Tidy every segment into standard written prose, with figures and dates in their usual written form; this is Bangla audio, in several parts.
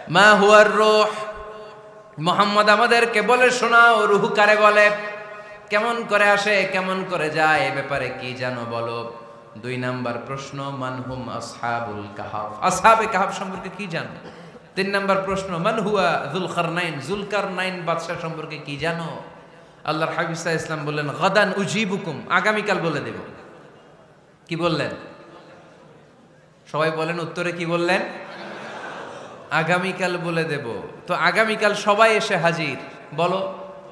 মা হুয়ার রূহ, মুহাম্মদ আমাদেরকে বলে শোনাও রূহ কারে বলে, কেমন করে আসে, কেমন করে যায়, এ ব্যাপারে কি জানো বলো। 2 নাম্বার প্রশ্ন, মানহুম আসহাবুল কাহাফ, আসহাবে কাহাফ সম্পর্কে কি জানো। 3 নাম্বার প্রশ্ন, মান হুয়া যুলকারনাইন, যুলকারনাইন বাদশা সম্পর্কে কি জানো। আল্লাহর হাবিব সাল্লাল্লাহু আলাইহি ওয়াসাল্লাম বললেন গাদান উজিবুকুম, আগামীকাল বলে দেব। কি বললেন? সবাই বলেন উত্তরে কি বললেন? আগামীকাল বলে দেব। তো আগামীকাল সবাই এসে হাজির। বলো,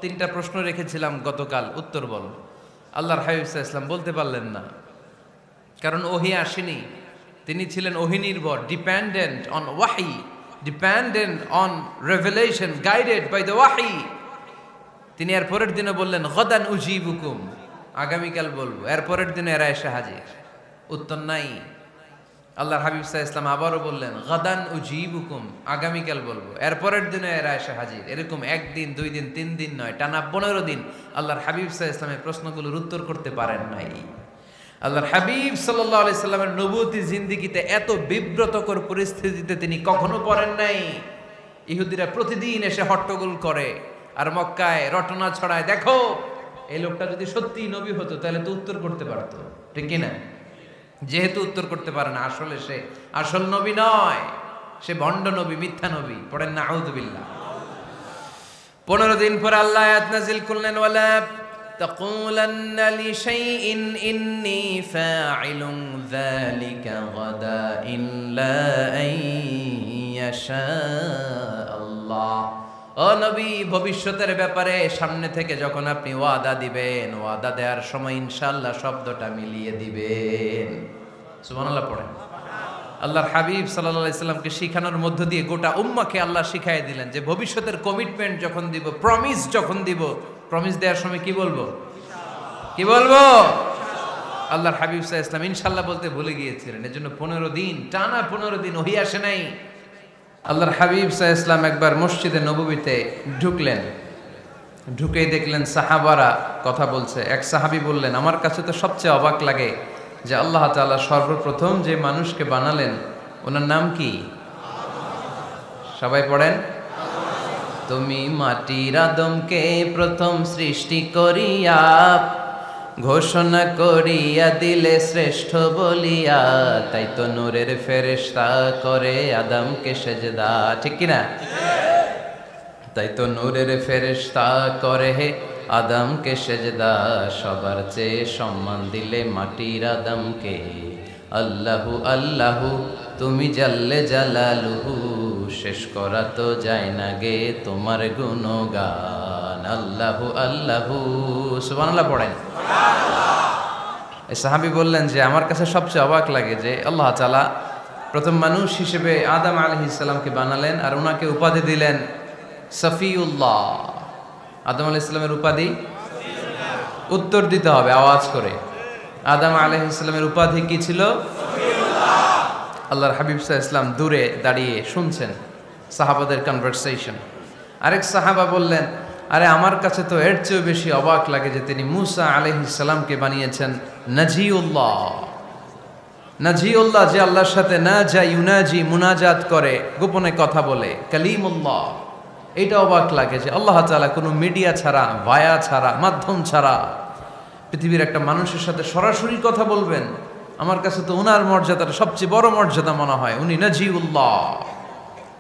3টা প্রশ্ন রেখেছিলাম গতকাল, উত্তর বলো। আল্লাহর হাবিব সাল্লাল্লাহু আলাইহি ওয়াসাল্লাম বলতে পারলেন না, কারণ ওহী আসেনি। তিনি ছিলেন ওহী নির্ভর, ডিপেন্ডেন্ট অন ওয়াহি, dependent on revelation, guided by the ওয়াহি। তিনি এর পরের দিনে বললেন গাদান উজিবুকুম, আগামীকাল বলবো। এর পরের দিনে এরা এসে হাজির, উত্তর নাই। আল্লাহর হাবিব সাল্লাল্লাহু আলাইহি ওয়াসাল্লাম আবারও বললেন গাদান উজিবুকুম, আগামীকাল বলবো। এর পরের দিনে এরা এসে হাজির। এরকম 1 দিন 2 দিন 3 দিন নয়, টানা 15 দিন আল্লাহর হাবিব সাল্লাল্লাহু আলাইহি ওয়াসাল্লামের প্রশ্নগুলোর উত্তর করতে পারেন নাই। আল্লাহর হাবিব সাল্লাল্লাহু আলাইহি সাল্লামের নবুয়তি জিন্দেগিতে এত বিব্রতকর পরিস্থিতিতে তিনি কখনো পড়েন নাই। ইহুদিরা প্রতিদিন এসে হট্টগোল করে আর মক্কায় রটনা ছড়ায়, দেখো এই লোকটা যদি সত্যিই নবী হতো তাহলে তো উত্তর করতে পারতো, ঠিক কি না? যেহেতু উত্তর করতে পারে না, আসলে সে আসল নবী নয়, সে ভণ্ড নবী, মিথ্যা নবী। পড়েন না আউযুবিল্লাহ। 15 দিন পর আল্লাহ আয়াত নাযিল করলেন, ওয়ালা তাকুলান্না লিশাইইন ইন্নী ফাইলুন যালিকা গাদা ইল্লা আইয়াশা আল্লাহ। ও নবী, ভবিষ্যতের ব্যাপারে সামনে থেকে যখন আপনি ওয়াদা দিবেন, ওয়াদা দেওয়ার সময় ইনশাআল্লাহ শব্দটা মিলিয়ে দিবেন। সুবহানাল্লাহ পড়েন। আল্লাহর হাবিব সাল্লাল্লাহু আলাইহি সাল্লামকে শিখানোর মধ্য দিয়ে গোটা উম্মাহকে আল্লাহ শিখাই দিলেন যে ভবিষ্যতের কমিটমেন্ট যখন দিব, প্রমিস যখন দিব, প্রমিস দেওয়ার সময় কি বলবো? কি বলবো? আল্লাহর হাবিব সাল্লাল্লাহু আলাইহি সাল্লাম ইনশাআল্লাহ বলতে ভুলে গিয়েছিলেন। এজন্য 15 দিন, টানা 15 দিন ওহী আসে নাই। আল্লাহর হাবিব সাল্লাল্লাহু আলাইহি সাল্লাম একবার মসজিদে নববীতে ঢুকলেন, ঢুকেই দেখলেন সাহাবারা কথা বলছে। এক সাহাবী বললেন, আমার কাছে তো সবচেয়ে অবাক লাগে যে আল্লাহ তাআলা সর্বপ্রথম যে মানুষকে বানালেন ওনার নাম কি? সবাই পড়েন। তুমি মাটির আদমকে প্রথম সৃষ্টি করিয়া ঘোষণা করিয়া দিলে শ্রেষ্ঠ বলিয়া, তাই তো নূরের ফেরেশতা করে আদমকে সেজদা, ঠিক কিনা? তাই তো নূরের ফেরেশতা করে হে আদমকে সেজদা, সবার চেয়ে সম্মান দিলে মাটির আদমকে। আল্লাহু আল্লাহু তুমি জাল্লে জালালুহু, শেষ করা তো যায় না গে তোমার গুণগান। আল্লাহু আল্লাহু, সুবহানাল্লাহ পড়েন। এই সাহাবী বললেন যে আমার কাছে সবচেয়ে অবাক লাগে যে আল্লাহ তাআলা প্রথম মানুষ হিসেবে আদম আলাইহিস সালামকে বানালেন আর ওনাকে উপাধি দিলেন সফিউল্লাহ। আদম আলাইহিস সালামের উপাধি উত্তর দিতে হবে আওয়াজ করে। আদম আলাইহিস সালামের উপাধি কি ছিল? আল্লাহর হাবিব সাল্লাল্লাহু আলাইহি ওয়াসাল্লাম দূরে দাঁড়িয়ে শুনছেন সাহাবাদের কনভারসেশন। আরেক সাহাবা বললেন, আরে আমার কাছে তো এর চেয়েও বেশি অবাক লাগে যে তিনি মূসা আলাইহিস সালামকে বানিয়েছেন নাজিউল্লাহ। নাজিউল্লাহ, যে আল্লাহর সাথে না যা ইউনাজি, মুনাজাত করে, গোপনে কথা বলে, কালিমুল্লাহ। এইটা অবাক লাগে যে আল্লাহ তাআলা কোনো মিডিয়া ছাড়া, ভায়া ছাড়া, মাধ্যম ছাড়া পৃথিবীর একটা মানুষের সাথে সরাসরি কথা বলবেন। আমার কাছে তো ওনার মর্যাদাটা সবচেয়ে বড় মর্যাদা মনে হয়, উনি নাজিউল্লাহ।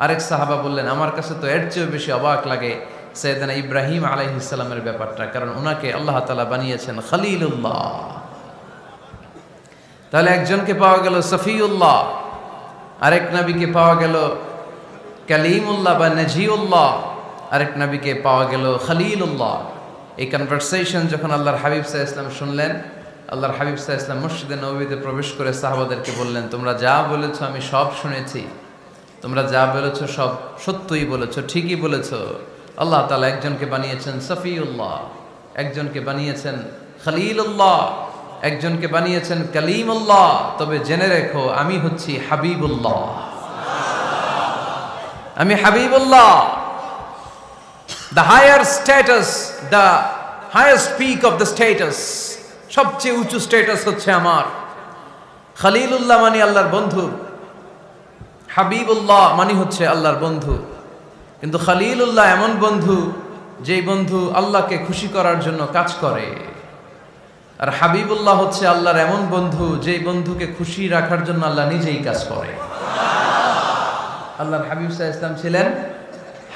আরেক সাহাবা বললেন, আমার কাছে তো এর চেয়েও বেশি অবাক লাগে সাইয়েদনা ইব্রাহিম আলাইহিস সালামের ব্যাপারটা, কারণ ওনাকে আল্লাহ তাআলা বানিয়েছেন খলিলুল্লাহ। তাহলে একজনকে পাওয়া গেল সফিউল্লাহ, আরেক নবীকে পাওয়া গেল কালিমুল্লাহ বা নাজিউল্লাহ, আরেক নবীকে পাওয়া গেল খলিলুল্লাহ। এই কনভারসেশন যখন আল্লাহর হাবিব সাল্লাল্লাহু আলাইহি ওয়াসাল্লাম শুনলেন, আল্লাহর হাবিব সাল্লাল্লাহু আলাইহি ওয়াসাল্লাম মসজিদে নববীতে প্রবেশ করে সাহাবাদেরকে বললেন, তোমরা যা বলেছো আমি সব শুনেছি, তোমরা যা বলেছো সব সত্যই বলেছো, ঠিকই বলেছো। আল্লাহ তাআলা একজনকে বানিয়েছেন সফিউল্লাহ, একজনকে বানিয়েছেন খলিলুল্লাহ, একজনকে বানিয়েছেন কালিমুল্লাহ। তবে জেনে রেখো আমি হচ্ছি হাবিবুল্লাহ, আমি Habibullah. The higher status, the highest peak of the status, সবচেয়ে উঁচু স্ট্যাটাস হচ্ছে আমার। খলিলুল্লাহ মানে আল্লাহর বন্ধু, হাবিবুল্লাহ মানে হচ্ছে আল্লাহর বন্ধু, কিন্তু খলিলুল্লাহ এমন বন্ধু যেই বন্ধু আল্লাহকে খুশি করার জন্য কাজ করে। আর হাবিবুল্লাহ হচ্ছে আল্লাহর এমন বন্ধু যেই বন্ধুকে খুশি রাখার জন্য আল্লাহ নিজেই কাজ করে। আল্লাহর হাবিব সাল্লাল্লাহু আলাইহি ওয়াসাল্লাম ছিলেন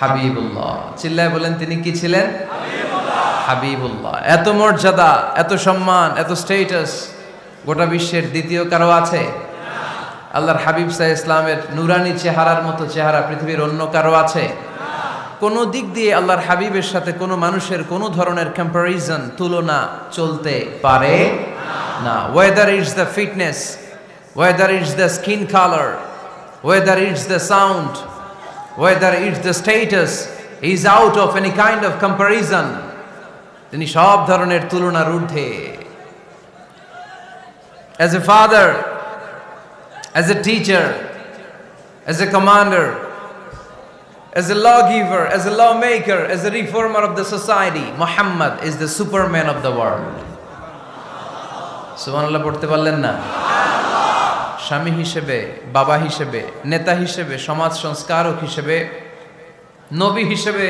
হাবিবুল্লাহ। চিল্লায় বলেন তিনি কি ছিলেন? হাবিবুল্লাহ। এত মর্যাদা, এত সম্মান, এত স্টেটাস গোটা বিশ্বের দ্বিতীয় কারো আছে? আল্লাহর হাবিব সাল্লাল্লাহু আলাইহি ওয়াসাল্লামের নুরানি চেহারার মতো চেহারা পৃথিবীর অন্য কারো আছে? কোনো দিক দিয়ে আল্লাহর হাবিবের সাথে কোনো মানুষের কোনো ধরনের কম্প্যারিজন, তুলনা চলতে পারে না। Whether it's the fitness, whether it's the skin colour, whether it's the sound, whether it's the status, is out of any kind of comparison. তিনি সব ধরনের তুলনার ঊর্ধ্বে। As a father, as a teacher, as a commander, as a lawgiver, as a lawmaker, as a reformer of the society, Muhammad is the superman of the world. সুবহানাল্লাহ পড়তে পারলেন না? স্বামী হিসেবে, বাবা হিসেবে, নেতা হিসেবে, সমাজ সংস্কারক হিসেবে, নবী হিসেবে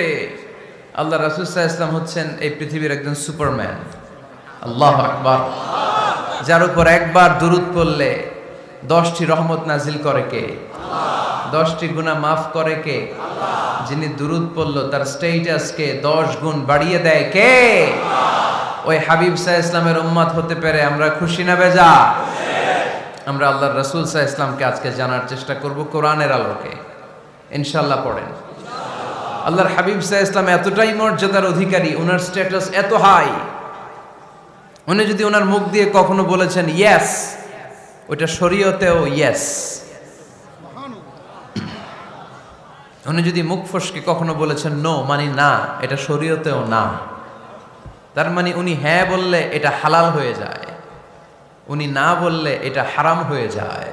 আল্লাহ রাসূল সাল্লাল্লাহু আলাইহি ওয়াসাল্লাম হচ্ছেন এই পৃথিবীর একজন সুপারম্যান। আল্লাহু আকবার। যার উপর একবার দুরূদ পড়লে 10টি রহমত নাজিল করে কে? 10টি গুনাহ মাফ করে কে? যিনি দুরূদ পড়ল তার স্ট্যাটাসকে 10 গুণ বাড়িয়ে দেয় কে? ওই হাবিব সাল্লাল্লাহু আলাইহি ওয়াসাল্লামের উম্মত হতে পেরে আমরা খুশি না বেজা? আমরা আল্লাহর রাসূল সাল্লাল্লাহু আলাইহি ওয়াসাল্লামকে আজকে জানার চেষ্টা করব কোরআনের আলোকে। ইনশাআল্লাহ পড়েন। আল্লাহর হাবিব সাল্লাল্লাহু আলাইহি ওয়াসাল্লাম এতটাই মর্যাদার অধিকারী, ওনার স্ট্যাটাস এত হাই, উনি যদি ওনার মুখ দিয়ে কখনো বলেছেন ইয়েস, ওইটা শরীয়তেও ইয়েস। উনি যদি মুখ ফসকে কখনো বলেছেন নো, মানে না, এটা শরীয়তেও না। তার মানে উনি হ্যাঁ বললে এটা হালাল হয়ে যায়, উনি না বললে এটা হারাম হয়ে যায়।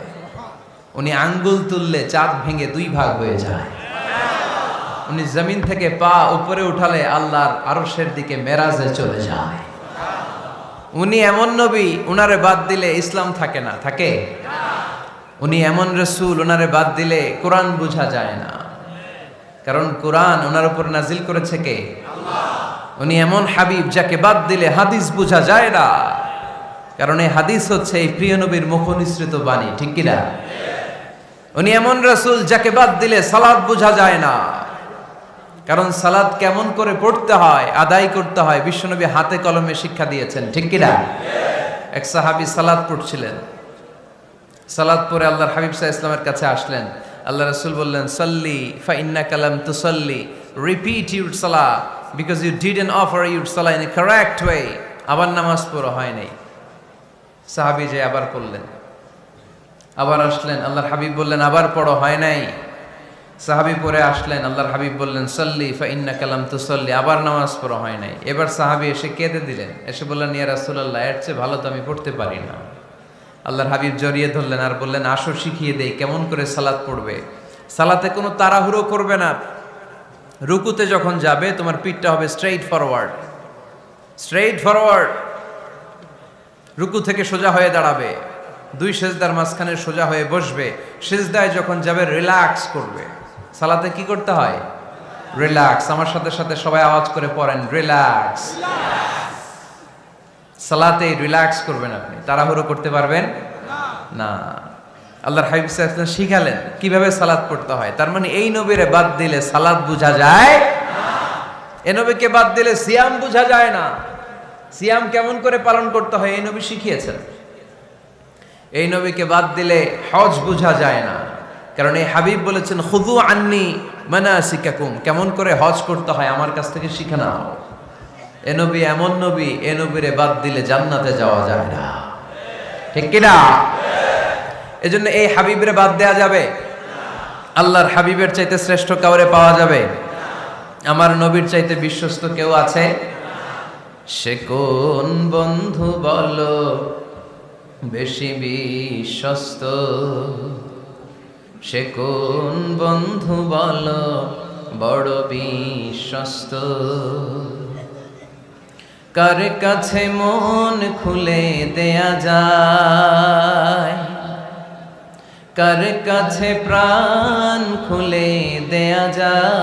উনি আঙ্গুল তুললে চাঁদ ভেঙে 2 ভাগ হয়ে যায়। উনি জমিন থেকে পা উপরে উঠালে আল্লাহর আরশের দিকে মেরাজে চলে যায়। উনি এমন নবী, উনারে বাদ দিলে ইসলাম থাকে না, থাকে? উনি এমন রাসূল, উনারে বাদ দিলে কোরআন বোঝা যায় না, কারণ কোরআন ওনার উপর নাজিল করেছে কে? আল্লাহ। উনি এমন হাবিব যাকে বাদ দিলে হাদিস বোঝা যায় না, কারণ এই হাদিস হচ্ছে এই প্রিয় নবীর মুখনিসৃত বাণী, ঠিক কি না? উনি এমন রাসূল যাকে বাদ দিলে সালাত বোঝা যায় না, কারণ সালাত কেমন করে পড়তে হয়, আদায় করতে হয় বিশ্বনবী হাতে কলমে শিক্ষা দিয়েছেন, ঠিক কি না? এক সাহাবী সালাত পড়ছিলেন, সালাত পড়ে আল্লাহর হাবিব সাল্লাল্লাহু আলাইহি ওয়াসাল্লামের কাছে আসলেন। আল্লাহ রাসূল বললেন সাল্লি ফা ইন্নাকা লাম তুসাল্লি, রিপিট ইউর সালাহ because you didn't offer your সালাহ ইন এ কারেক্ট ওয়ে। আবার নামাজ পড়া হয় নাই। সাহাবী যে আবার পড়লেন, আবার আসলেন, আল্লাহর হাবিব বললেন আবার পড়ো, হয় নাই। সাহাবী পরে আসলেন, আল্লাহর হাবিব বললেন সাল্লি ফা ইন্নাকা লাম তুসাল্লি, আবার নামাজ পড়া হয় নাই। এবার সাহাবী এসে কেঁদে দিলেন, এসে বললেন ইয়া রাসূলুল্লাহ, এর চেয়ে ভালো তো আমি পড়তে পারি না। আল্লাহর হাবিব জড়িয়ে ধরলেন আর বললেন আসো শিখিয়ে দেই কেমন করে সালাত পড়বে। সালাতে কোনো তাড়াহুড়ো করবে না। রুকুতে যখন যাবে তোমার পিঠটা হবে স্ট্রেইট ফরওয়ার্ড, স্ট্রেইট ফরওয়ার্ড। রুকু থেকে সোজা হয়ে দাঁড়াবে, 2 সেজদার মাঝখানে সোজা হয়ে বসবে। সেজদায় যখন যাবে রিল্যাক্স করবে। সালাতে কি করতে হয়? রিল্যাক্স। আমার সাথে সাথে সবাই আওয়াজ করে পড়েন রিল্যাক্স। সালাতে রিল্যাক্স করবেন, আপনি তাড়াহুড়ো করতে পারবেন না। আল্লাহর হাবিব সাল্লাল্লাহু আলাইহি ওয়াসাল্লাম শিখালেন কিভাবে সালাত পড়তে হয়। তার মানে এই নবীরে বাদ দিলে সালাত বোঝা যায় না, এই নবীকে বাদ দিলে সিয়াম বোঝা যায় না। সিয়াম কেমন করে পালন করতে হয় এই নবী শিখিয়েছেন। এই নবীকে বাদ দিলে হজ বোঝা যায় না, কারণ এই হাবিব বলেছেন খুযু আন্নী মানাসিকাকুম, কেমন করে হজ করতে হয় আমার কাছ থেকে শিখে নাও। এ নবী এমন নবী, এ নবীরে বাদ দিলে জান্নাতে যাওয়া যায় না, ঠিক কি না? এজন্য এই হাবিবরে বাদ দেয়া যাবে? আল্লাহর হাবিবের চাইতে শ্রেষ্ঠ কাউরে পাওয়া যাবে? আমার নবীর চাইতে বিশ্বস্ত কেউ আছে? সে কোন বন্ধু বলো বেশি বিশ্বস্ত, সে কোন বন্ধু বলো বড় বিশ্বস্ত, কার কাছে মন খুলে দেয়া যায়, কার কাছে প্রাণ খুলে দেয়া যায়,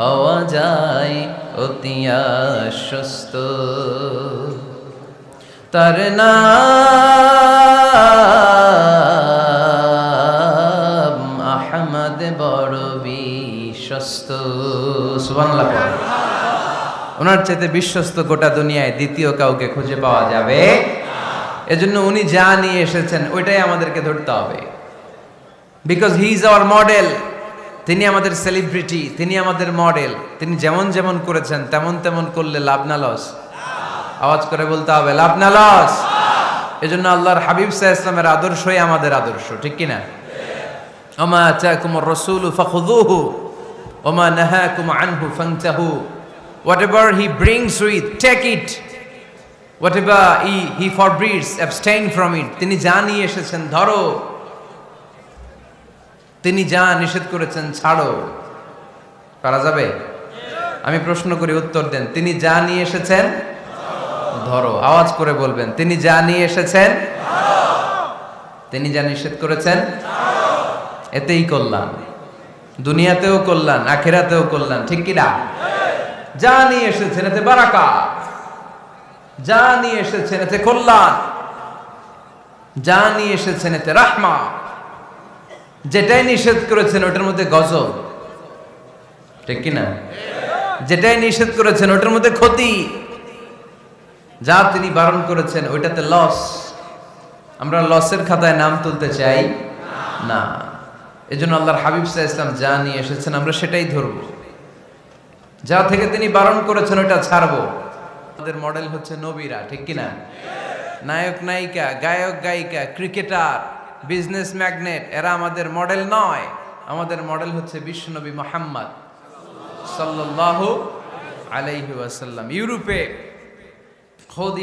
হওয়া যায় অতি আশ্বস্ত। তার নাম আহমদ বড় বিশ্বস্ত। সুবহানাল্লাহ। ওনার চাইতে বিশ্বস্ত গোটা দুনিয়ায় দ্বিতীয় কাউকে খুঁজে পাওয়া যাবে। এজন্য উনি যা নিয়ে এসেছেন ওইটাই আমাদেরকে ধরতে হবে, because he is our model. তিনি আমাদের সেলিব্রিটি, তিনি আমাদের মডেল। তিনি যেমন যেমন করেছেন তেমন তেমন করলে লাভ না লস? আওয়াজ করে বলতে হবে, লাভ না লস? এজন্য আল্লাহর হাবিব সাল্লাল্লাহু আলাইহি ওয়াসাল্লামের আদর্শই আমাদের আদর্শ, ঠিক কি না? ওমা আতাকুমুর রাসূলু ফাখুযুহু ওমা নাহাকুম আনহু ফান্তাহু। Whatever he brings with, take it. Whatever he forbids, abstain from it. তিনি যা নিয়ে এসেছেন ধরো, তিনি যা নিষেধ করেছেন ছাড়ো। পারা যাবে? আমি প্রশ্ন করি, উত্তর দেন। তিনি যা নিয়ে এসেছেন ধরো। আওয়াজ করে বলবেন, তিনি যা নিয়ে এসেছেন ধরো, তিনি যা নিষেধ করেছেন ছাড়ো। এতেই কল্যাণ, দুনিয়াতেও কল্যাণ, আখিরাতেও কল্যাণ, ঠিক কি না? যা নিয়ে এসেছেন এতে বারাকাত, যা নিয়ে এসেছেন এতে কল্যাণ, যা নিয়ে এসেছেন এতে রাহমা। যেটাই নিষেধ করেছেন ওটার মধ্যে গজব, ঠিক কি না? যেটাই নিষেধ করেছেন ওটার মধ্যে ক্ষতি, যা তিনি বারণ করেছেন ওইটাতে লস। আমরা লসের খাতায় নাম তুলতে চাই না। এজন্য আল্লাহর হাবিব সাল্লাল্লাহু আলাইহি ওয়াসাল্লাম যা নিয়ে এসেছেন আমরা সেটাই ধরব, যা থেকে তিনি বারণ করেছেন ওটা ছাড়বো। আমাদের মডেল হচ্ছে নবীরা, ঠিক কি না? নায়ক নায়িকা, গায়ক গায়িকা, ক্রিকেটার, বিজনেস ম্যাগনেট, এরা আমাদের মডেল নয়। আমাদের মডেল হচ্ছে বিশ্বনবী মুহাম্মদ সাল্লাল্লাহু আলাইহি ওয়াসাল্লাম।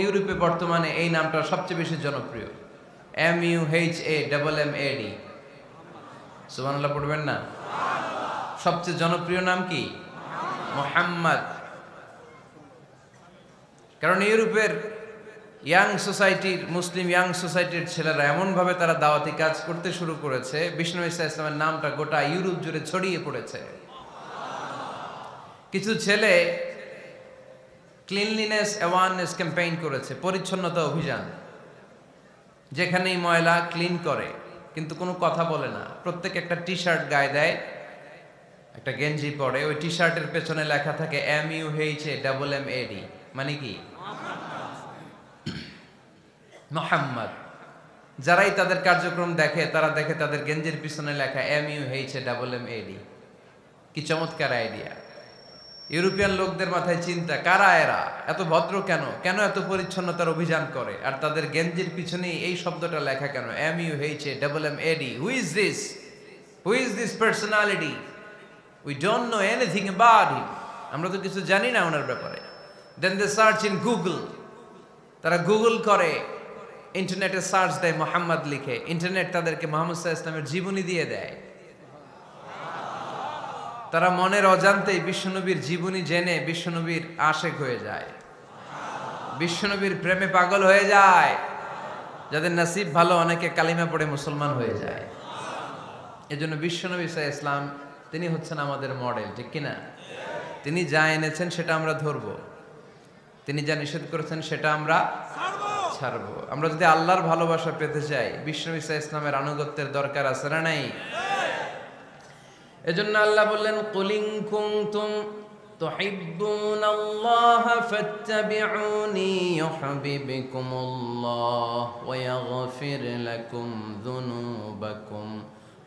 ইউরোপে বর্তমানে এই নামটা সবচেয়ে বেশি জনপ্রিয়, MUHAMMAD। সুবহানাল্লাহ পড়বেন না? সবচেয়ে জনপ্রিয় নাম কি? মুহাম্মদ। কারণ ইউরোপের ইয়াং সোসাইটির, মুসলিম ইয়াং সোসাইটির ছেলেরা এমনভাবে তারা দাওয়াতি কাজ করতে শুরু করেছে, বিষ্ণু ঈসা ইসলামের নামটা গোটা ইউরোপ জুড়ে ছড়িয়ে পড়েছে। কিছু ছেলে ক্লিনলিনেস অ্যাওয়ারনেস ক্যাম্পেইন করেছে, পরিচ্ছন্নতা অভিযান। যেখানেই ময়লা ক্লিন করে, কিন্তু কোনো কথা বলে না। প্রত্যেক একটা টি শার্ট গায়ে দেয়, একটা গেঞ্জি পরে, ওই টি শার্টের পেছনে লেখা থাকে MUHAMMAD, মানে কি? মুহাম্মদ। যারাই তাদের কার্যক্রম দেখে তারা দেখে তাদের গেঞ্জির পিছনে লেখা MUHAMMAD। কি চমৎকার আইডিয়া! ইউরোপিয়ান লোকদের মাথায় চিন্তা, কারা এরা, এত ভদ্র কেন, কেন এত পরিচ্ছন্নতার অভিযান করে, আর তাদের গেঞ্জির পিছনেই এই শব্দটা লেখা কেন, MUHAMMAD। Who is this personality? We don't know anything about him. আমরা তো কিছু জানি না ওনার ব্যাপারে। Then they search in Google. তারা গুগল করে, ইন্টারনেটে সার্চ দেয় মুহাম্মদ লিখে, ইন্টারনেট তাদেরকে মুহাম্মদ সাল্লাল্লাহু আলাইহি ওয়াসাল্লামের জীবনী দিয়ে দেয়। তারা মনের অজান্তেই বিশ্বনবীর জীবনী জেনে বিশ্বনবীর আশেক হয়ে যায়, বিশ্বনবীর প্রেমে পাগল হয়ে যায়। যাদের নসিব ভালো, অনেকে কালিমা পড়ে মুসলমান হয়ে যায়। এজন্য বিশ্বনবী সাল্লাল্লাহু আলাইহি ওয়াসাল্লাম তিনি হচ্ছেন আমাদের মডেল, ঠিক কিনা? তিনি যা এনেছেন সেটা আমরা ধরবো, তিনি যা নিষেধ করেছেন সেটা আমরা ছাড়বো। আমরা যদি আল্লাহর ভালোবাসা পেতে চাই, বিশ্বনবী সাল্লাল্লাহু আলাইহি ওয়াসাল্লামের আনুগত্যের দরকার আছে না নাই? এজন্য আল্লাহ বললেন, কুল ইন কুনতুম তুহিব্বুনাল্লাহা ফাত্তাবিউনি ইউহিব্বুকুমুল্লাহ ওয়া ইয়াগফির লাকুম যুনুবাকুম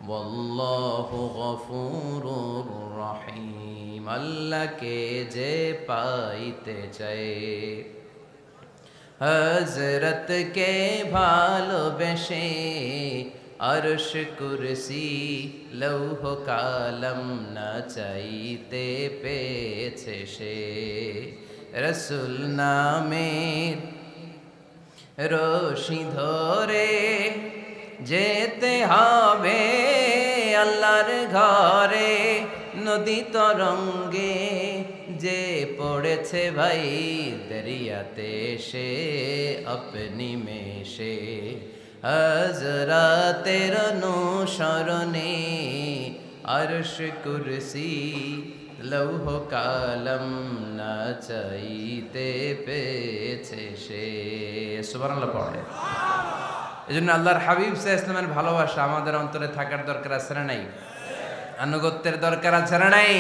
ওয়াল্লাহু গফুরুর রহিম। আল্লাহকে যে পাইতে চায়, হযরতকে ভালোবেসে আরশ কুরসি লৌহ কালম না চাইতে পেয়েছে সে। রসুল নামের রশি ধরে যেতে হবে আল্লাহর ঘরে। নদী তরঙ্গে যে পড়েছে ভাই দরিয়াতে সে আপনি মেশে হযরতের অনুসরণে আরশ কুরসি লৌহ কালম না চাইতে পেয়েছে সে। সুবহানাল্লাহ পড়ে। এজন্য আল্লাহর হাবিব সাল্লাল্লাহু আলাইহি ওয়াসাল্লামের ভালোবাসা আমাদের অন্তরে থাকার দরকার আছে না নাই? আনুগত্যের দরকার আছে না নাই?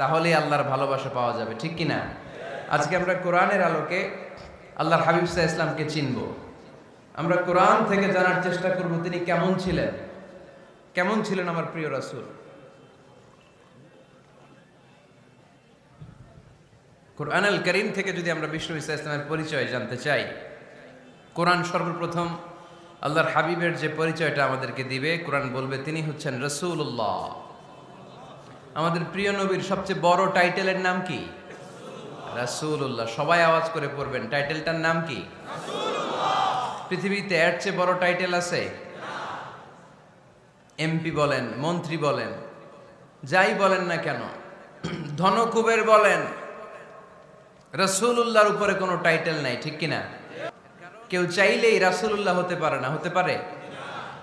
তাহলে আল্লাহর ভালোবাসা পাওয়া যাবে, ঠিক কি না? আজকে আমরা কোরআনের আলোকে আল্লাহর হাবিব সাল্লাল্লাহু আলাইহি ওয়াসাল্লামকে চিনব। আমরা কোরআন থেকে জানার চেষ্টা করব তিনি কেমন ছিলেন, কেমন ছিলেন আমার প্রিয় রাসূল। কোরআনুল কারীম থেকে যদি আমরা বিষ্ণু ঈসা ইসলামের পরিচয় জানতে চাই, কোরআন সর্বপ্রথম আল্লাহর হাবিবের যে পরিচয়টা আমাদেরকে দিবে, কোরআন বলবে তিনি হচ্ছেন রাসূলুল্লাহ। আমাদের প্রিয় নবীর সবচেয়ে বড় টাইটেলের নাম কি? রাসূলুল্লাহ। সবাই আওয়াজ করে পড়বেন, টাইটেলটার নাম কি? পৃথিবীতে এর চেয়ে বড় টাইটেল আছে? এমপি বলেন, মন্ত্রী বলেন, যাই বলেন না কেন, ধনকুবের বলেন, রাসূলুল্লাহর উপরে কোনো টাইটেল নাই, ঠিক কিনা? কেউ চাইলেই রাসূলুল্লাহ হতে পারে না, হতে পারে?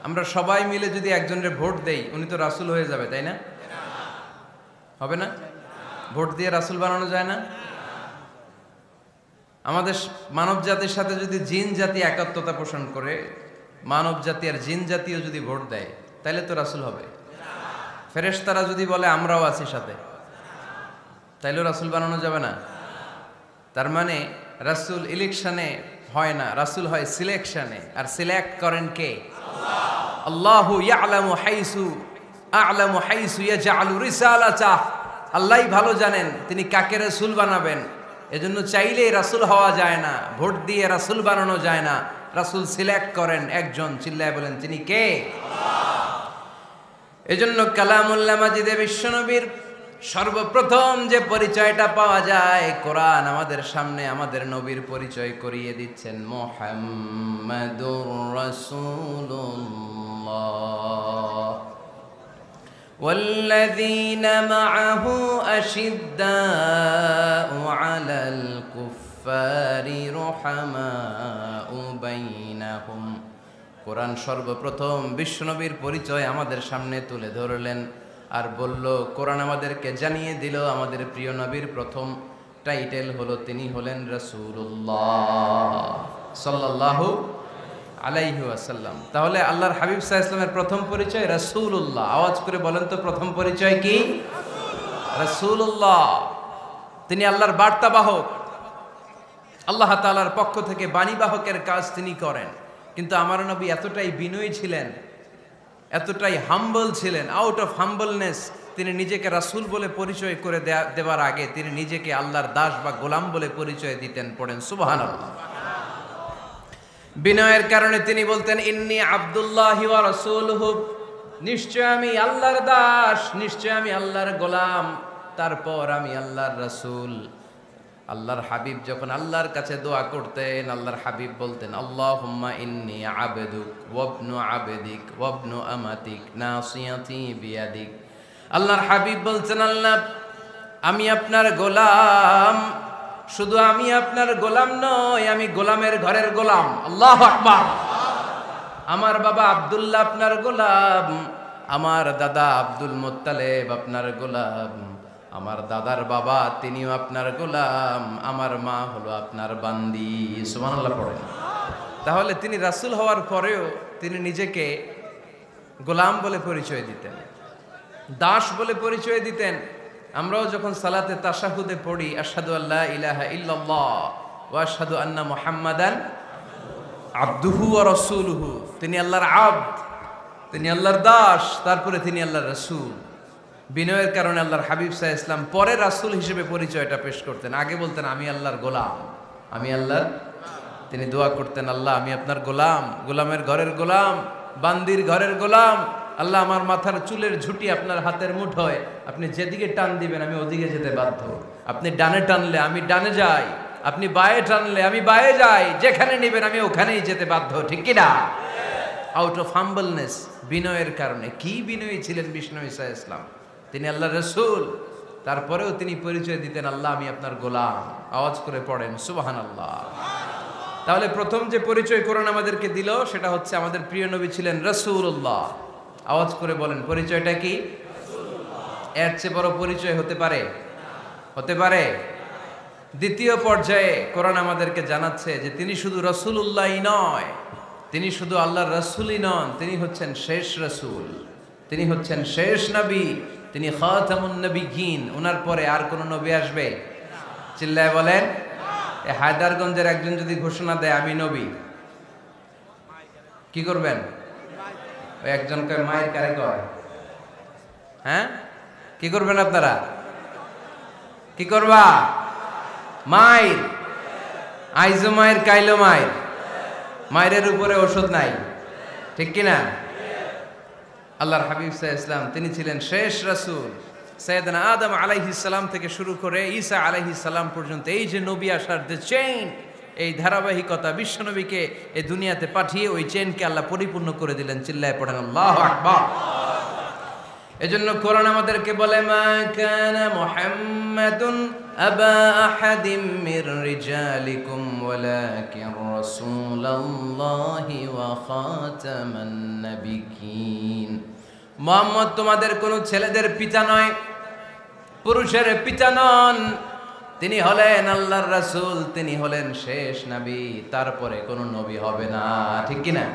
আমরা সবাই মিলে যদি একজনের ভোট দেই, উনি তো রাসূল হয়ে যাবে, তাই না? হবে না? ভোট দিয়ে রাসূল বানানো যায় না? আমাদের মানব জাতির সাথে যদি জিন জাতি একাত্মতা পোষণ করে, মানব জাতি আর জিন জাতিও যদি ভোট দেয়, তাহলে তো রাসূল হবে। ফেরেশতারা যদি বলে আমরাও আছি সাথে, তাইলেও রাসূল বানানো যাবে না। তার মানে রাসূল ইলেকশনে হয় না, রাসূল হয় সিলেকশনে। আর সিলেক্ট করেন কে? আল্লাহু ইয়ালামু হাইসু ইয়াজআলু রিসালাতাহ। আল্লাহই ভালো জানেন তিনি কাকে রাসূল বানাবেন। এজন্য চাইলেই রাসূল হওয়া যায় না, ভোট দিয়ে রাসূল বানানো যায় না। রাসূল সিলেক্ট করেন একজন, চিল্লায় বলেন তিনি কে? এজন্য কালামুল্লাহ মাজিদে বিশ্বনবীর সর্বপ্রথম যে পরিচয়টা পাওয়া যায়, কোরআন আমাদের সামনে আমাদের নবীর পরিচয় করিয়ে দিচ্ছেন, মুহাম্মাদুর রাসূলুল্লাহ ওয়াল্লাযীনা মাআহু আশিদ্দাউ আলাল কুফফারি রুহামাউ বাইনাহুম। কোরআন সর্বপ্রথম বিশ্বনবীর পরিচয় আমাদের সামনে তুলে ধরলেন আর বলল, কোরআন আমাদেরকে জানিয়ে দিল আমাদের প্রিয় নবীর প্রথম টাইটেল হলো তিনি হলেন রাসূলুল্লাহ সাল্লাল্লাহু আলাইহি ওয়াসাল্লাম। তাহলে আল্লাহর হাবিব সাল্লাল্লাহু আলাইহি ওয়াসাল্লামের প্রথম পরিচয় রাসূলুল্লাহ। আওয়াজ করে বলেন তো প্রথম পরিচয় কি? রাসূলুল্লাহ। তিনি আল্লাহর বার্তাবাহক, আল্লাহ তাআলার পক্ষ থেকে বাণীবাহকের কাজ তিনি করেন। কিন্তু আমার নবী এতটাই বিনয়ী ছিলেন, এতটাই হাম্বল ছিলেন, আউট অফ হাম্বলনেস তিনি নিজেকে রাসূল বলে পরিচয় করে দেওয়ার আগে তিনি নিজেকে আল্লাহর দাস বা গোলাম বলে পরিচয় দিতেন। পড়েন সুবহানাল্লাহ। বিনয়ের কারণে তিনি বলতেন, ইন্নী আব্দুল্লাহি ওয়া রাসূলুহু, নিশ্চয় আমি আল্লাহর দাস, নিশ্চয় আমি আল্লাহর গোলাম, তারপর আমি আল্লাহর রাসূল। আল্লাহর হাবিব যখন আল্লাহর কাছে দোয়া করতেন, আল্লাহর হাবিব বলতেন, আল্লাহুম্মা ইন্নী আবদুক ওয়া ইবনু আবদিক ওয়া ইবনু আমাতিক নাসিয়াতি বিয়াদিক। আল্লাহর হাবিব বলছেন, আল্লাহ আমি আপনার গোলাম, শুধু আমি আপনার গোলাম নয়, আমি গোলামের ঘরের গোলাম। আল্লাহু আকবার। আমার বাবা আব্দুল্লাহ আপনার গোলাম, আমার দাদা আব্দুল মুত্তালিব আপনার গোলাম, আমার দাদার বাবা তিনিও আপনার গোলাম, আমার মা হলো আপনার বান্দি। সুবহানাল্লাহ পড়েন। তাহলে তিনি রাসূল হওয়ার পরেও তিনি নিজেকে গোলাম বলে পরিচয় দিতেন, দাস বলে পরিচয় দিতেন। আমরাও যখন সালাতে তাশাহুদে পড়ি, আশহাদু আল্লা ইলাহা ইল্লাল্লাহ ওয়া আশহাদু আন্না মুহাম্মাদান আবদুহু ওয়া রাসূলুহু, তিনি আল্লাহর আবদ, তিনি আল্লাহর দাস, তারপরে তিনি আল্লাহর রাসূল। বিনয়ের কারণে আল্লাহর হাবিব সাল্লাল্লাহু আলাইহি ওয়াসাল্লাম পরে রাসূল হিসেবে পরিচয়টা পেশ করতেন। আগে বলতেন আমি আল্লাহর গোলাম, আমি আল্লাহর। তিনি দোয়া করতেন, আল্লাহ আমি আপনার গোলাম, গোলামের ঘরের গোলাম, বান্দির ঘরের গোলাম। আল্লাহ আমার মাথার চুলের ঝুঁটি আপনার হাতের মুঠোয়, আপনি যেদিকে টান দিবেন আমি ওদিকে যেতে বাধ্য। আপনি ডানে টানলে আমি ডানে যাই, আপনি বায়ে টানলে আমি বায়ে যাই, যেখানে নেবেন আমি ওখানেই যেতে বাধ্য, ঠিক কিনা? আউট অফ হাম্বলনেস, বিনয়ের কারণে। কি বিনয়ী ছিলেন বিষ্ণু ঈসা ইসলাম। তিনি আল্লাহর রাসূল, তারপরেও তিনি পরিচয় দিতেন, আল্লাহ আমি আপনার গোলাম। আওয়াজ করে পড়েন সুবহানাল্লাহ। তাহলে প্রথম যে পরিচয় কোরআন আমাদেরকে দিল সেটা হচ্ছে আমাদের প্রিয় নবী ছিলেন রাসূলুল্লাহ। আওয়াজ করে বলেন পরিচয়টা কি? এর চেয়ে বড় পরিচয় হতে পারে? হতে পারে? দ্বিতীয় পর্যায়ে কোরআন আমাদেরকে জানাচ্ছে যে তিনি শুধু রাসূলুল্লাহই নয়, তিনি শুধু আল্লাহর রাসূলই নন, তিনি হচ্ছেন শেষ রাসূল, তিনি হচ্ছেন শেষ নবী, তিনি খাতামুন নবিয়্যিন। ওনার পরে আর কোন নবী আসবে? চিল্লায় বলেন। এই হায়দারগঞ্জের একজন যদি ঘোষণা দেয় আমি নবী, কি করবেন? ওই একজন কয় মায়ের কারে কয়, হ্যাঁ কি করবেন আপনারা? কি করবা? মায়ের আইজো মায়ের কাইলো মায়ের, মায়ের উপরে ওষুধ নাই, ঠিক কিনা? আল্লাহর হাবিব সাল্লাল্লাহু আলাইহি ওয়াসাল্লাম তিনি ছিলেন শেষ রাসূল। সাইয়েদনা আদম আলাইহিস সালাম থেকে শুরু করে ঈসা আলাইহিস সালাম পর্যন্ত এই যে নবী আসার যে চেইন, এই ধারাবাহিকতা, বিশ্ব নবীকে এই দুনিয়াতে পাঠিয়ে ওই চেইনকে আল্লাহ পরিপূর্ণ করে দিলেন। চিল্লায় পড়েন আল্লাহু আকবার। এজন্য কোরআন আমাদেরকে বলে মা কানা মুহাম্মাদুন আবা আহাদিম মির রিজালিকুম ওয়ালাকিন রাসূলুল্লাহি ওয়া খাতামান নাবিয়্যিন। মুহাম্মদ তোমাদের কোন ছেলেদের পিতা নয়, পুরুষের পিতা নন, তিনি হলেন আল্লাহর রাসূল, তিনি হলেন শেষ নবী, তারপরে কোন নবী হবে না, ঠিক কি না?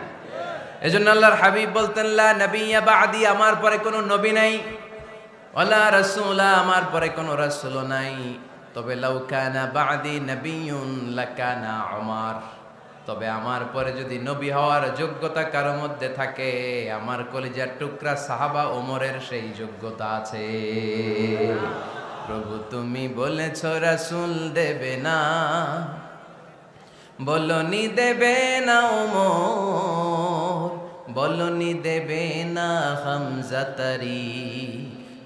এজন্য আল্লাহর হাবিব বলতেন লা নবিয়্যা বা'দি, আমার পরে কোনো নবী নাই, ওয়ালা রাসূলা, আমার পরে কোনো রাসূল নাই। তবে লাউ কানা বা'দি নবিয়্যুন লাকানা উমর, তবে আমার পরে যদি নবী হওয়ার যোগ্যতা কারো মধ্যে থাকে, আমার কলিজার টুকরা সাহাবা ওমরের সেই যোগ্যতা আছে। প্রভু তুমি বলেছো রাসূল দেবে না, বলনি দেবে না ওমর, বলনি দেবে না হামজা তারি,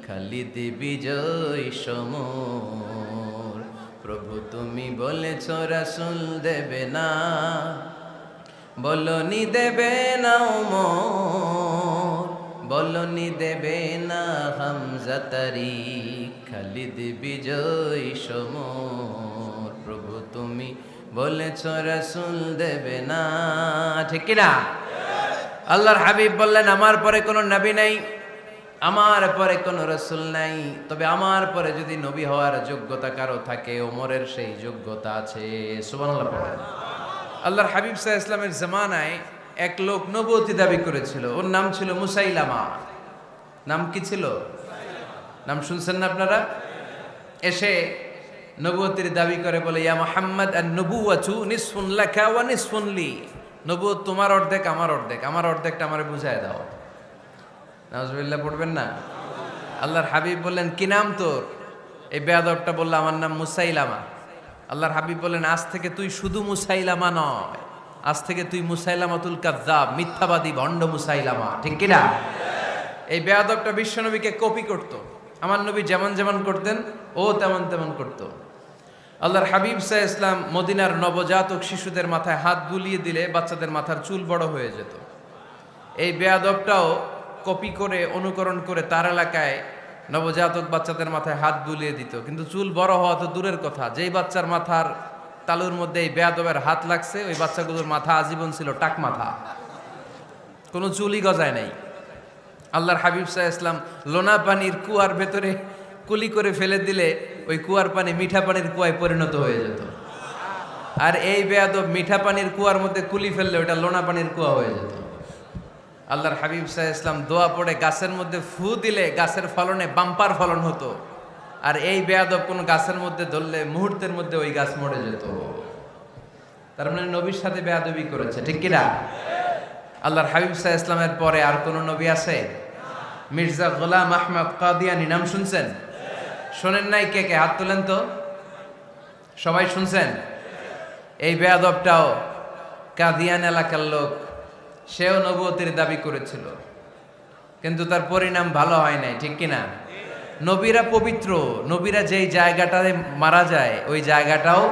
খালিদ বিজয় সমর। প্রভু তুমি বলেছ রাসূল দেবে না, বলনি দেবে না ওমর, বলনি দেবে না হামজা তারি, খালিদ বিজয় সমর। প্রভু তুমি বলেছ রাসূল দেবে না, ঠিক কি না? আল্লাহর হাবিব বললেন আমার পরে কোনো নবী নাই, আমার পরে কোনো রাসূল নাই, তবে আমার পরে যদি নবী হওয়ার যোগ্যতা কারো থাকে, ওমরের সেই যোগ্যতা আছে। সুবহানাল্লাহ পড়েন। আল্লাহর হাবিব সাল্লাল্লাহু আলাইহি ওয়াসাল্লামের জামানায় এক লোক নবুয়তি দাবি করেছিল, ওর নাম ছিল মুসাইলামা। নাম কি ছিল? নাম শুনছেন না আপনারা? এসে নবুয়তির দাবি করে বলে ইয়া মুহাম্মদ আন-নবুওয়াতু নিসফুন লাকা ওয়া নিসফুন লি, নবুয়ত তোমার অর্ধেক আমার অর্ধেক, আমার অর্ধেকটা আমারে বুঝায় দাও। নাউজুবিল্লাহ পড়বেন না? আল্লাহর হাবিব বললেন কি নাম তোর? এই বেয়াদবটা বলল আমার নাম মুসাইলামা। আল্লাহর হাবিব বললেন আজ থেকে তুই শুধু মুসাইলামা নয়, আজ থেকে তুই মুসাইলামাতুল কাযযাব, মিথ্যাবাদী ভণ্ড মুসাইলামা, ঠিক কি না? এই বেয়াদবটা বিশ্বনবীকে কপি করত, আমার নবী যেমন যেমন করতেন ও তেমন তেমন করত। আল্লাহর হাবিব সাল্লাল্লাহু আলাইহি ওয়াসাল্লাম মদিনার নবজাতক শিশুদের মাথায় হাত বুলিয়ে দিলে বাচ্চাদের মাথার চুল বড় হয়ে যেত। এই বেয়াদবটাও কপি করে অনুকরণ করে তার এলাকায় নবজাতক বাচ্চাদের মাথায় হাত বুলিয়ে দিত, কিন্তু চুল বড় হওয়া তো দূরের কথা, যেই বাচ্চার মাথার তালুর মধ্যে এই বেয়াদবের হাত লাগছে ওই বাচ্চাগুলোর মাথা আজীবন ছিল টাক মাথা, কোনো চুলই গজায় নাই। আল্লাহর হাবিব সাল্লাল্লাহু আলাইহি ওয়াসাল্লাম লোনা পানির কুয়ার ভেতরে কুলি করে ফেলে দিলে ওই কুয়ার পানি মিঠা পানির কুয়ায় পরিণত হয়ে যেত। আর এই বেয়াদব মিঠা পানির কুয়ার মধ্যে কুলি ফেললে ওটা লোনা পানির কুয়া হয়ে যেত। আল্লাহর হাবিব সাল্লাল্লাহু আলাইহি ওয়াসাল্লাম দোয়া পড়ে গাছের মধ্যে ফু দিলে গাছের ফলনে বাম্পার ফলন হতো, আর এই বেয়াদব কোন গাছের মধ্যে ধরলে মুহূর্তের মধ্যে ওই গাছ মরে যেত। তার মানে নবীর সাথে বেয়াদবি করেছে, ঠিক কিনা? আল্লাহর হাবিব সাল্লাল্লাহু আলাইহি ওয়াসাল্লামের পরে আর কোন নবী আছে? মির্জা গোলাম আহমদ কাদিয়ানী নাম শুনছেন? শোনেন নাই? কে কে হাত তোলেন তো। সবাই শুনছেন? এই বেয়াদবটাও কাদিয়ান এলাকার লোক, সেও নবুয়তির দাবি করেছিল, কিন্তু তার পরিণাম ভালো হয় নাই, ঠিক কিনা? নবীরা পবিত্র, নবীরা যেই জায়গাটায় মারা যায় ওই জায়গাটাও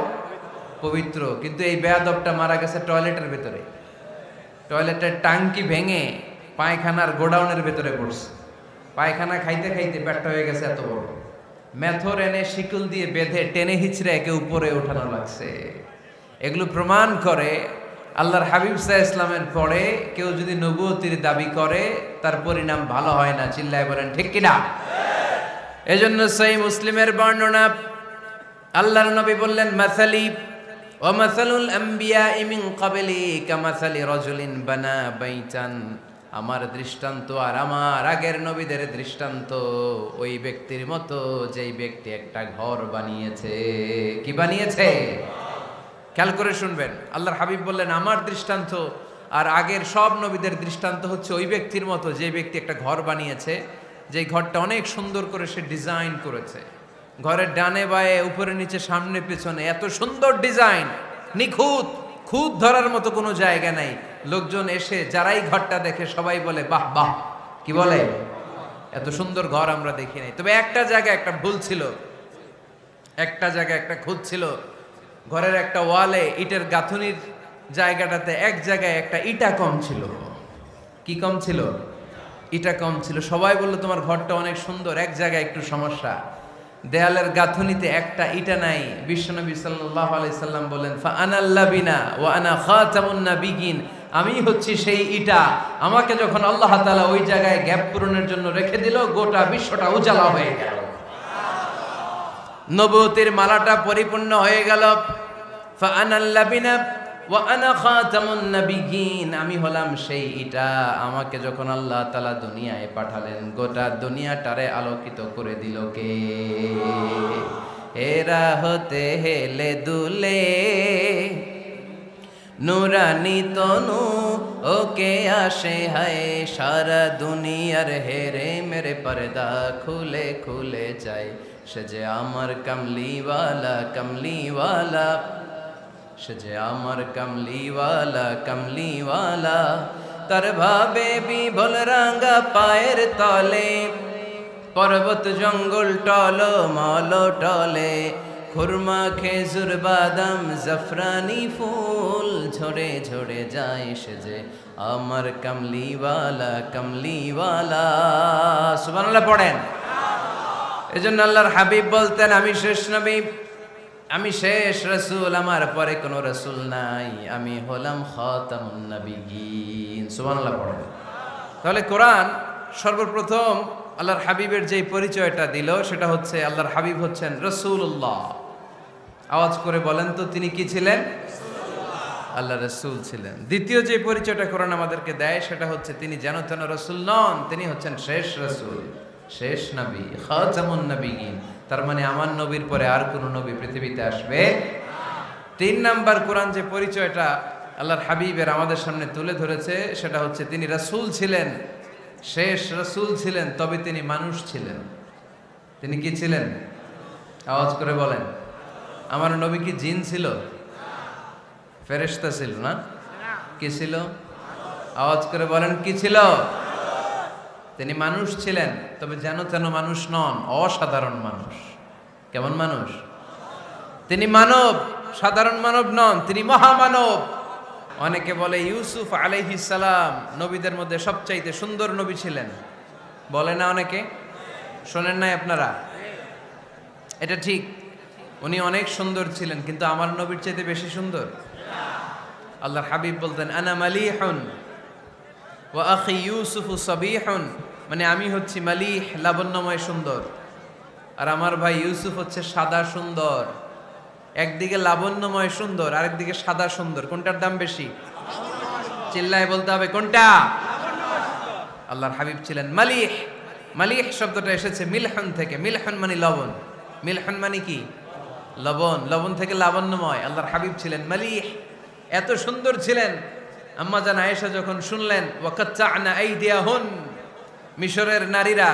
পবিত্র, কিন্তু এই বেয়াদবটা মারা গেছে টয়লেটের ভেতরে, টয়লেটের টাঙ্কি ভেঙে পায়খানার গোডাউনের ভেতরে পড়ছে। পায়খানা খাইতে খাইতে পেটটা হয়ে গেছে এত বড়, মেথর এনে শিকল দিয়ে বেঁধে টেনে হিচড়ে একে উপরে ওঠানো লাগছে। এগুলো প্রমাণ করে আল্লাহর হাবিব সাল্লাল্লাহু আলাইহি ইসলামের পরে কেউ যদি নবুয়তির দাবি করে তার পরিণাম ভালো হয় না। চিল্লায় বলেন ঠিক কিনা? এজন্য সহিহ মুসলিমের বর্ণনা, আল্লাহর নবী বললেন, মাসালি ওয়া মাসালুল আমবিয়াই মিন ক্বাবলি কামাসালি রাজুলিন বানা বাইতান, আমার দৃষ্টান্ত আর আমার আগের নবীদের দৃষ্টান্ত ওই ব্যক্তির মতো যেই ব্যক্তি একটা ঘর বানিয়েছে। কি বানিয়েছে? খেয়াল করে শুনবেন, আল্লাহর হাবিব বললেন আমার দৃষ্টান্ত আর আগের সব নবীদের দৃষ্টান্ত হচ্ছে ওই ব্যক্তির মতো যে ব্যক্তি একটা ঘর বানিয়েছে, যে ঘরটা অনেক সুন্দর করে সে ডিজাইন করেছে। ঘরের ডানে বায়ে উপরে নিচে সামনে পেছনে এত সুন্দর ডিজাইন, নিখুঁত, খুঁত ধরার মতো কোনো জায়গা নাই। লোকজন এসে যারাই ঘরটা দেখে সবাই বলে বাহ বাহ। কি বলে? এত সুন্দর ঘর আমরা দেখি নাই। তবে একটা জায়গায় একটা ভুল ছিল, একটা জায়গায় একটা খুঁত ছিল। ঘরের একটা ওয়ালে ইটের গাঁথুনির জায়গাটাতে এক জায়গায় একটা ইটা কম ছিল। কি কম ছিল? ইটা কম ছিল। সবাই বললো তোমার ঘরটা অনেক সুন্দর, এক জায়গায় একটু সমস্যা, দেয়ালের গাঁথুনিতে একটা ইটা নাই। বিশ্বনবী সাল্লাল্লাহু আলাইহি সাল্লাম বলেন, ফা আনাল লাবিনা ওয়া আনা খাতামুন নাবিয়িন, আমি হচ্ছি সেই ইটা। আমাকে যখন আল্লাহ তাআলা ওই জায়গায় গ্যাপ পূরণের জন্য রেখে দিল, গোটা বিশ্বটা উজালা হয়ে গেল, নবুয়তের মালাটা পরিপূর্ণ হয়ে গেল। ফা আনাল লাবিনা ওয়া আনা খাতামুন নাবিয়িন, আমি হলাম সেই ইটা। আমাকে যখন আল্লাহ তাআলা দুনিয়ায় পাঠালেন, গোটা দুনিয়াটারে আলোকিত করে দিল কে? এরা হতে হেলে দুলে নুরানি তনু ওকে আসে হায়, সারা দুনিয়ার হেরে মেরে পর্দা খুলে খুলে যায়। সে যে আমার কামলিওয়ালা কামলিওয়ালা, সে যে আমার কামলিওয়ালা কামলিওয়ালা, তার ভাবে বিভোল রাঙ্গা পায়ের তলে, পর্বত জঙ্গল টল মল টলে, খুরমা খেজুর বাদাম জাফরানি ফুল ঝরে ঝরে যায়। সে যে আমার কামলিওয়ালা কামলিওয়ালা। সুবহানাল্লাহ পড়েন। এজন্য আল্লাহর হাবিব বলতেন, আমি শেষ নবী, আমি শেষ রাসূল, আমার পরে কোনো রাসূল নাই, আমি হলাম খাতামুন নাবিয়িন। সুবহানাল্লাহ পড়েন। তাহলে কোরআন সর্বপ্রথম আল্লাহর হাবিবের যে পরিচয়টা দিল সেটা হচ্ছে আল্লাহর হাবিব হচ্ছেন রাসূলুল্লাহ। আওয়াজ করে বলেন তো, তিনি কি ছিলেন? আল্লাহ রাসূল ছিলেন। দ্বিতীয় যে পরিচয়টা কোরআন আমাদেরকে দেয় সেটা হচ্ছে তিনি যেন তেন রাসূল নন, তিনি হচ্ছেন শেষ রাসূল, শেষ নবী, খাতামুন নাবিয়িন। তার মানে আমার নবীর পরে আর কোন নবী পৃথিবীতে আসবে। তিন নাম্বার কোরআন যে পরিচয়টা আল্লাহর হাবিবের আমাদের সামনে তুলে ধরেছে সেটা হচ্ছে তিনি রাসূল ছিলেন, শেষ রাসূল ছিলেন, তবে তিনি মানুষ ছিলেন। তিনি কি ছিলেন? আওয়াজ করে বলেন। আমার নবী কি জিন ছিল? ফেরেশতা ছিল না? কি ছিল? আওয়াজ করে বলেন, কি ছিল? তিনি মানুষ ছিলেন, তবে যেন তেন মানুষ নন, অসাধারণ মানুষ। কেমন মানুষ? তিনি মানব, সাধারণ মানব নন, তিনি মহামানব। অনেকে বলে ইউসুফ আলাইহিস সালাম নবীদের মধ্যে সবচাইতে সুন্দর নবী ছিলেন, বলে না অনেকে? শোনেন নাই আপনারা? এটা ঠিক, উনি অনেক সুন্দর ছিলেন, কিন্তু আমার নবীর চাইতে বেশি সুন্দর। আল্লাহর হাবিব বলতেন, আনা মালিহুন ওয়া আখি ইউসুফু সাবিহুন, মানে আমি হচ্ছি মালিহ, লাবণ্যময় সুন্দর, আর আমার ভাই ইউসুফ হচ্ছে সাদা সুন্দর। একদিকে লাবণ্যময় সুন্দর, আরেকদিকে সাদা সুন্দর, কোনটার দাম বেশি? চিল্লায় বলতে হবে কোনটা? আল্লাহর হাবিব ছিলেন মালিহ। মালিহ শব্দটা এসেছে মিলহন থেকে। মিলহন মানে লবণ, মিলহন মানে কি? লবণ। লবণ থেকে লাবণ্যময়। আল্লাহর হাবিব ছিলেন মালিহ, এত সুন্দর ছিলেন। আম্মা জান আয়েশা যখন শুনলেন ওয়াকাত্তা'না আইদিয়াহুন, মিশরের নারীরা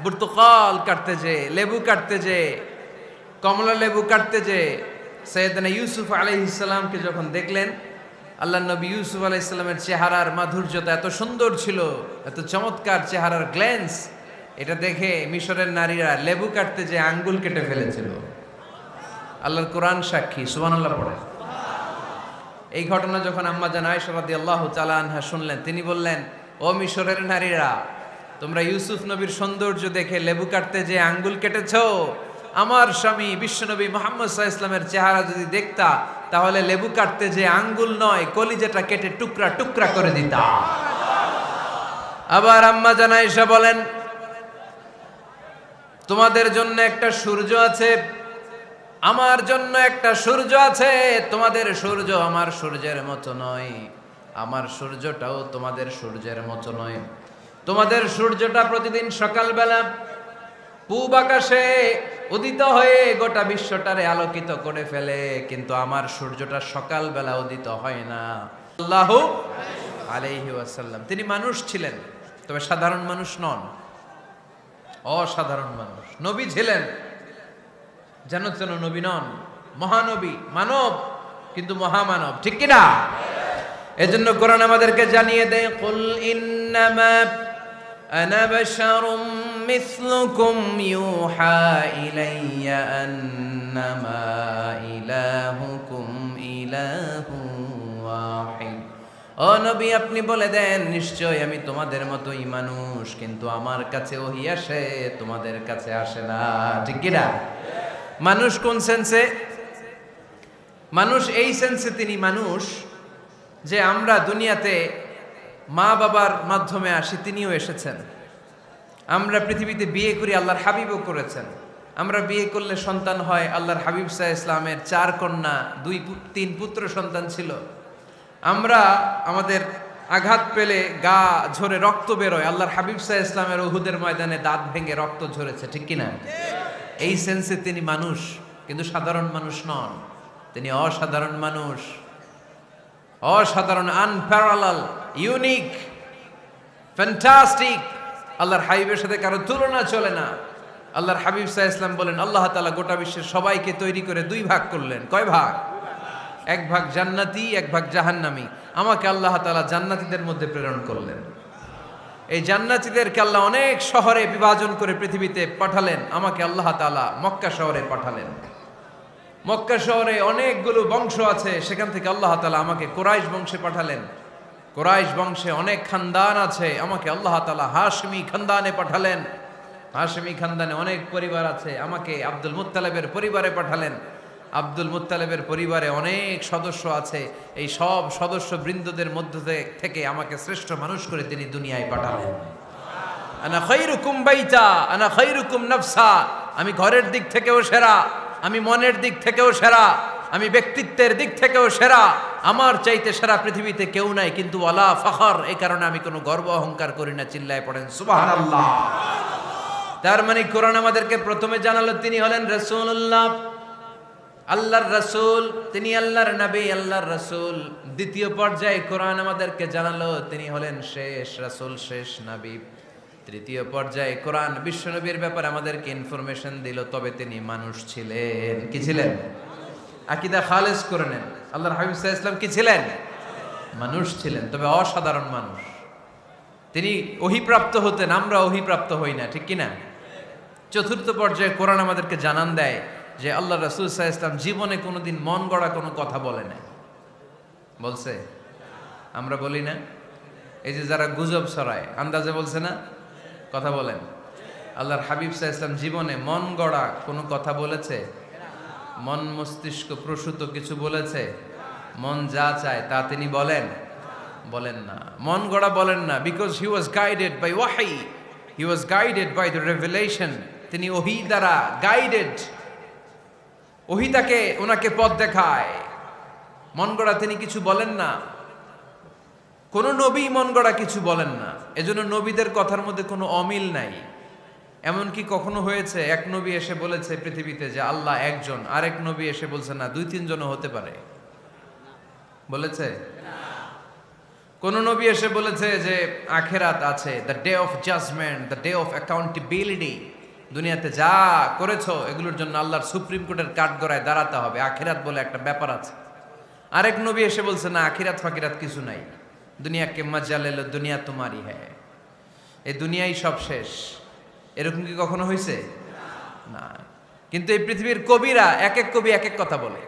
বুর্তুকাল কাটতে যে, লেবু কাটতে যে, কমলা লেবু কাটতে যে সাইয়েদনা ইউসুফ আলাইহিস সালামকে যখন দেখলেন, আল্লাহর নবী ইউসুফ আলাইহিস সালামের চেহারার মাধুর্যতা এত সুন্দর ছিল, এত চমৎকার চেহারার গ্ল্যান্স, এটা দেখে মিশরের নারীরা লেবু কাটতে যে আঙ্গুল কেটে ফেলেছিল। আল্লাহর কোরআন সাক্ষী। সুবহানাল্লাহ পড়ে। এই ঘটনা যখন আম্মা জান আয়েশা রাদিয়াল্লাহু তাআলা আনহা শুনলেন, তিনি বললেন, ও মিশরের নারীরা, তোমরা ইউসুফ নবীর সৌন্দর্য দেখে লেবু কাটতে যে আঙ্গুল কেটেছো, আমার স্বামী বিশ্বনবী মুহাম্মদ সাল্লাল্লাহু আলাইহি ওয়াসাল্লামের চেহারা যদি দেখতা তাহলে লেবু কাটতে যে আঙ্গুল নয় কলিজাটা কেটে টুকরা টুকরা করে দিতাম। আবার আম্মা জান আয়েশা বলেন, তোমাদের জন্য একটা সূর্য আছে, আমার জন্য একটা সূর্য আছে। তোমাদের সূর্য আমার সূর্যের মতো নয়, আমার সূর্যটাও তোমাদের সূর্যের মতো নয়। তোমাদের সূর্যটা প্রতিদিন সকালবেলা পূব আকাশে উদিত হয়ে গোটা বিশ্বটারে আলোকিত করে ফেলে, কিন্তু আমার সূর্যটা সকালবেলা উদিত হয় না। আল্লাহু আলাইহি ওয়াসাল্লাম তিনি মানুষ ছিলেন, তবে সাধারণ মানুষ নন, অসাধারণ মানুষ। নবী ছিলেন, যেন তেন নবী নন, মহানবী, মানব কিন্তু মহামানব, ঠিক কিনা? এজন্য কোরআন আমাদেরকে জানিয়ে দেয়, কুল ইন্নামা আনা বাশারুম মিসলুকুম ইউহা ইলাইয়া আন্নামা ইলাহুকুম ইলাহু ওয়াহিদ। ও নবী, আপনি বলে দেন, নিশ্চয় আমি তোমাদের মতোই মানুষ, কিন্তু আমার কাছে ওহী আসে, তোমাদের কাছে আসে না, ঠিক কিনা? মানুষ কোন সেন্সে? মানুষ এই সেন্সে তিনি মানুষ যে আমরা দুনিয়াতে মা বাবার মাধ্যমে আসি, তিনিও এসেছেন। আমরা পৃথিবীতে বিয়ে করি, আল্লাহর হাবিবও করেছেন। আমরা বিয়ে করলে সন্তান হয়, আল্লাহর হাবিব সাল্লাল্লাহু আলাইহি ইসলামের 4 কন্যা 2-3 পুত্র সন্তান ছিল। আমরা আমাদের আঘাত পেলে গা ঝরে রক্ত বেরোয়, আল্লাহর হাবিব সাল্লাল্লাহু আলাইহি ইসলামের উহুদের ময়দানে দাঁত ভেঙে রক্ত ঝরেছে, ঠিক কিনা? এই সেন্সে তিনি মানুষ, কিন্তু সাধারণ মানুষ নন, তিনি অসাধারণ মানুষ, অসাধারণ, আনপ্যারালাল, ইউনিক, ফ্যান্টাস্টিক। আল্লাহর হাবিবের সাথে কারো তুলনা চলে না। আল্লাহর হাবিব সাল্লাল্লাহু আলাইহি ওয়াসাল্লাম বলেন, আল্লাহ তাআলা গোটা বিশ্বের সবাইকে তৈরি করে 2 ভাগ করলেন। কয় ভাগ? 1 ভাগ জান্নাতি, 1 ভাগ জাহান্নামী। আমাকে আল্লাহ তাআলা জান্নাতীদের মধ্যে প্রেরণ করলেন। এই জান্নাতীদেরকে আল্লাহ অনেক শহরে বিভাজন করে পৃথিবীতে পাঠালেন, আমাকে আল্লাহ তাআলা মক্কা শহরে পাঠালেন। মক্কা শহরে অনেকগুলো বংশ আছে, সেখান থেকে আল্লাহ তাআলা আমাকে কুরাইশ বংশে পাঠালেন। কুরাইশ বংশে অনেক খানদান আছে, আমাকে আল্লাহ তাআলা হাশমি খানদানে পাঠালেন। হাশমি খানদানে অনেক পরিবার আছে, আমাকে আব্দুল মুত্তালিবের পরিবারে পাঠালেন। আব্দুল মুত্তালিবের পরিবারে অনেক সদস্য আছে, এই সব সদস্য বৃন্দদের মধ্য থেকে আমাকে শ্রেষ্ঠ মানুষ করে তিনি দুনিয়ায় পাঠালেন। আনা খায়রুকুম বাইতা আনা খায়রুকুম নাফসা, আমি ঘরের দিক থেকেও সেরা, আমি মনের দিক থেকেও সেরা, আমি ব্যক্তিত্বের দিক থেকেও সেরা, আমার চাইতে সেরা পৃথিবীতে কেউ নাই। কিন্তু ওয়ালা ফখর, এই কারণে আমি কোনো গর্ব অহংকার করি না। চিল্লায় পড়েন সুবহানাল্লাহ। তার মানে কোরআন আমাদেরকে প্রথমে জানালো তিনি হলেন রাসূলুল্লাহ, আল্লাহর রাসূল, তিনি আল্লাহর নবী, আল্লাহর রাসূল। দ্বিতীয় পর্যায়ে কোরআন আমাদেরকে জানালো তিনি হলেন শেষ রাসূল, শেষ নবী। তৃতীয় পর্যায়ে কোরআন বিশ্বনবীর ব্যাপারে আমাদেরকে ইনফরমেশন দিল, তবে তিনি মানুষ ছিলেন। কি ছিলেন? আকীদা খালেস করে নেন, আল্লাহর হাবিব সাল্লাল্লাহু আলাইহি ওয়াসাল্লাম কি ছিলেন? মানুষ ছিলেন, তবে অসাধারণ মানুষ। তিনি ওহীপ্রাপ্ত হতেন, আমরা ওহীপ্রাপ্ত হই না, ঠিক কিনা? চতুর্থ পর্যায়ে কোরআন আমাদেরকে জানান দেয় যে আল্লাহ রাসূল সাল্লাল্লাহু আলাইহি ওয়াসাল্লাম জীবনে কোনোদিন মন গড়া কোনো কথা বলে না। বলছে? আমরা বলি না? এই যে যারা গুজব ছড়ায়, আন্দাজে বলছে না, কথা বলেন। আল্লাহর হাবিব সাল্লাল্লাহু আলাইহি ওয়াসাল্লাম জীবনে মন গড়া কোনো কথা বলেছে? মন মস্তিষ্ক প্রসূত কিছু বলেছে? মন যা চায় তা তিনি বলেন? বলেন না, মন গড়া বলেন না। Because he was guided by ওয়াহি, he was guided by the revelation. তিনি ওহী দ্বারা গাইডেড, ওহী তাকে ওনাকে পথ দেখায়। মন গড়া তিনি কিছু বলেন না, কোন নবী মন গড়া কিছু বলেন না। এজন্য নবীদের কথার মধ্যে কোনো অমিল নাই। এমনকি কখনো হয়েছে এক নবী এসে বলেছে পৃথিবীতে যে আল্লাহ একজন, আরেক নবী এসে বলছে না 2-3 জনও হতে পারে? বলেছে? কোন নবী এসে বলেছে যে আখিরাত আছে, the day of judgment, the day of accountability, দুনিয়াতে যা করেছো এগুলোর জন্য আল্লাহর সুপ্রিম কোর্টের কাঠগড়ায় দাঁড়াতে হবে, আখিরাত বলে একটা ব্যাপার আছে? আরেক নবী এসে বলছে না, আখিরাত ফাকিরাত কিছু নাই, দুনিয়াকে মজা লেলো, দুনিয়া তোমারই হ্যায়, এই দুনিয়াই সব শেষ। এরকম কি কখনো হয়েছে? না। কিন্তু এই পৃথিবীর কবিরা এক এক কবি এক এক কথা বলে,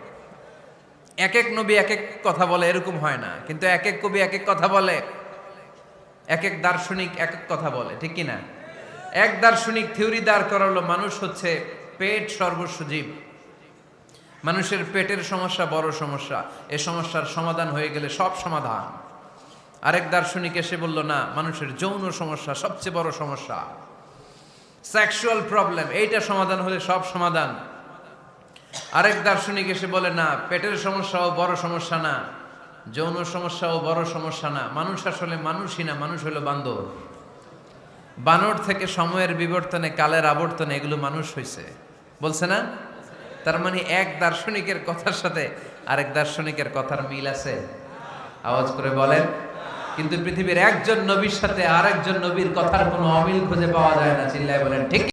এক এক নবী এক এক কথা বলে, এরকম হয় না। কিন্তু এক এক কবি এক এক কথা বলে, এক এক দার্শনিক এক এক কথা বলে, ঠিক কিনা? এক দার্শনিক থিওরি দাঁড় করালো মানুষ হচ্ছে পেট সর্বস্ব জীব, মানুষের পেটের সমস্যা বড় সমস্যা, এ সমস্যার সমাধান হয়ে গেলে সব সমাধান। আরেক দার্শনিক এসে বলল না, মানুষের যৌন সমস্যা সবচেয়ে বড় সমস্যা, সেক্সুয়াল প্রবলেম, এইটা সমাধান হলে সব সমাধান। আরেক দার্শনিক এসে বলে না, পেটের সমস্যাও বড় সমস্যা না, যৌন সমস্যাও বড় সমস্যা না, মানুষ আসলে মানুষই না, মানুষ হলো বান্দর। বানর থেকে সময়ের বিবর্তনে, কালের আবর্তনে এগুলো মানুষ হয়েছে, বলছে না? তার মানে এক দার্শনিকের কথার সাথে আরেক দার্শনিকের কথার মিল আছে? আওয়াজ করে বলেন। কিন্তু পৃথিবীর একজন নবীর সাথে আরেকজন নবীর কথার কোনো অমিল খুঁজে পাওয়া যায় না। চিল্লায় বলেন ঠিক।